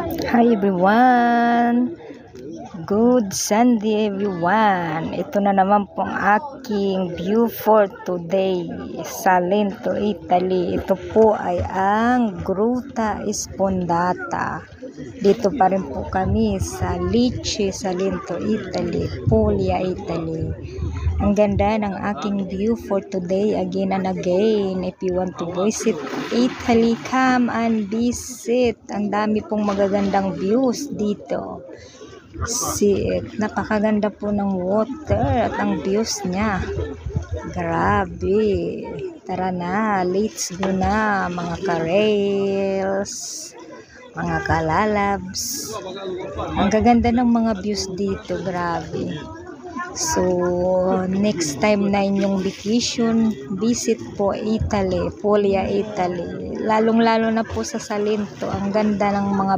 Hi everyone! Good Sunday everyone! Ito na naman po ang aking view for today. Salento, Italy. Ito po ay ang Gruta Sfondata. Dito pa rin po kami sa Lecce, Salento, Italy, Puglia, Italy. Ang ganda ng aking view for today again and again. If you want to visit Italy, come and visit. Ang dami pong magagandang views dito. See it. Napakaganda po ng water at ang views niya. Grabe. Tara na, let's go na mga ka-rails, mga kalalabs. Ang gaganda ng mga views dito, grabe. So, next time na inyong vacation, visit po Italy, Puglia, Italy. Lalong-lalo na po sa Salento. Ang ganda ng mga